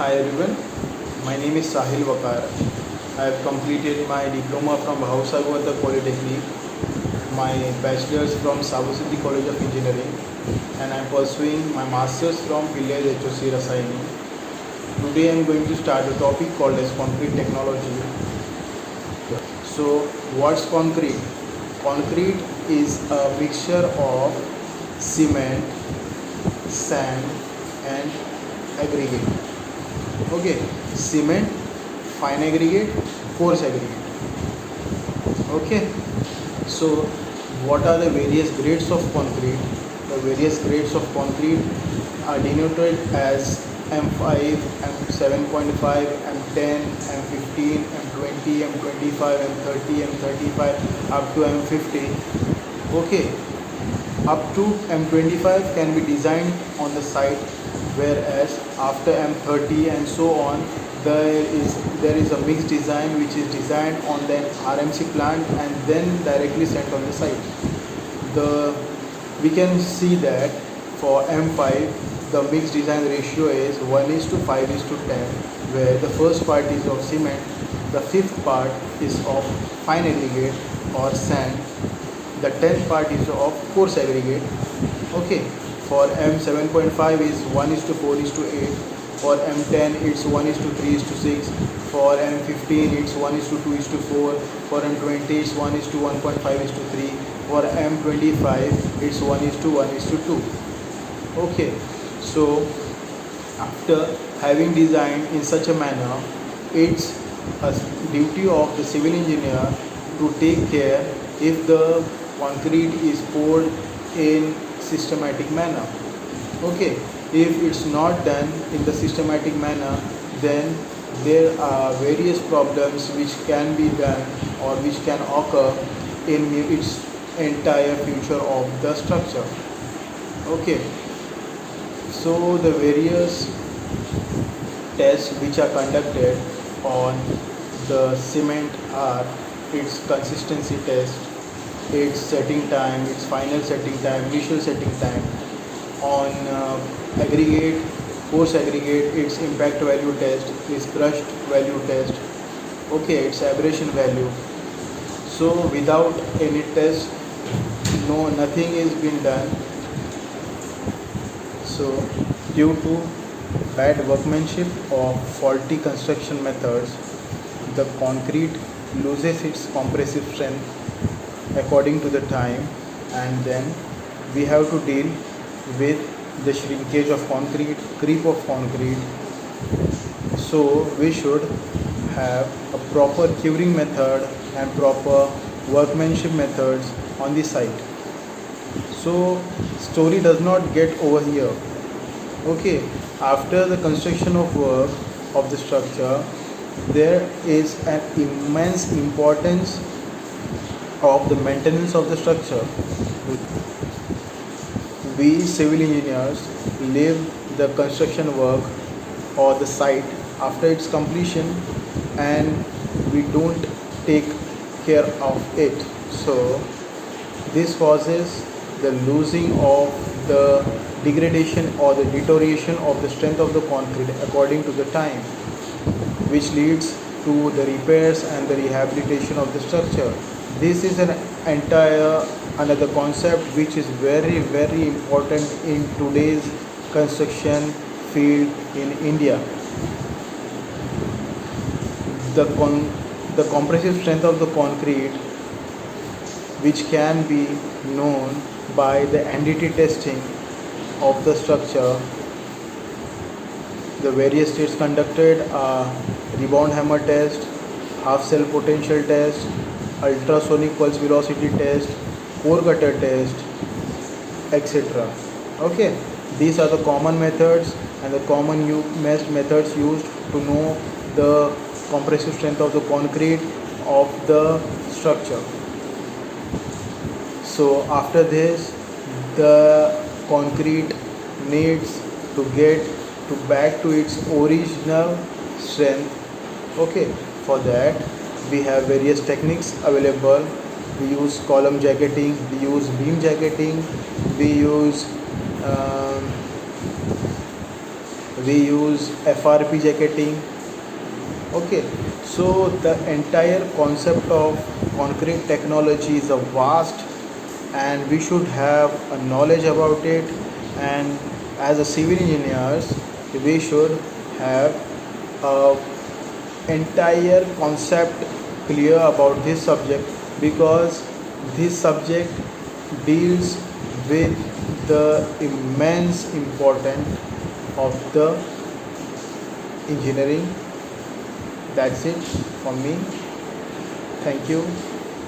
Hi everyone, my name is Sahil Wakar. I have completed my diploma from Bhausagwata Polytechnic, my bachelor's from Sabusiti College of Engineering, and I am pursuing my master's from Pillai HOC Rasayani. Today I am going to start a topic called as concrete technology. So what's concrete? Concrete is a mixture of cement, sand and aggregate. Okay, cement, fine aggregate, coarse aggregate. Okay, so what are the various grades of concrete? The various grades of concrete are denoted as M5, M7.5, M10, M15, M20, M25, M30, M35 up to M50. Okay, up to M25 can be designed on the site, whereas after M30 and so on there is a mixed design which is designed on the RMC plant and then directly sent on the site. We can see that for M5 the mixed design ratio is 1:5:10, where the first part is of cement, the fifth part is of fine aggregate or sand, the 10th part is of coarse aggregate. Okay, for M7.5 is 1:4:8, for M10 it's 1:3:6, for M15 it's 1:2:4, for M20 it's 1:1.5:3, for M25 it's 1:1:2. Okay, so after having designed in such a manner, it's a duty of the civil engineer to take care if the concrete is poured in systematic manner. Okay, if it's not done in the systematic manner, then there are various problems which can be done or which can occur in its entire future of the structure. Okay, so the various tests which are conducted on the cement are its consistency test, its setting time, its final setting time, initial setting time. On aggregate, coarse aggregate, its impact value test, its crushed value test. Okay, its abrasion value. So without any test, nothing is being done. So due to bad workmanship or faulty construction methods, the concrete loses its compressive strength according to the time, and then we have to deal with the shrinkage of concrete, creep of concrete. So we should have a proper curing method and proper workmanship methods on the site. So story does not get over here. Okay, after the construction of work of the structure, there is an immense importance of the maintenance of the structure. We civil engineers leave the construction work or the site after its completion and we don't take care of it. So this causes the losing of the degradation or the deterioration of the strength of the concrete according to the time, which leads to the repairs and the rehabilitation of the structure. This is an entire another concept which is very important in today's construction field in India. The compressive strength of the concrete, which can be known by the NDT testing of the structure. The various tests conducted are rebound hammer test, half cell potential test, ultrasonic pulse velocity test, core cutter test, etc. Okay, these are the common methods and the common methods used to know the compressive strength of the concrete of the structure. So after this, the concrete needs to get back to its original strength. Okay, for that we have various techniques available. We use column jacketing, we use beam jacketing, we use we use FRP jacketing. Okay, so the entire concept of concrete technology is a vast, and we should have a knowledge about it. And as a civil engineers, we should have a entire concept clear about this subject, because this subject deals with the immense importance of the engineering. That's it from me. Thank you.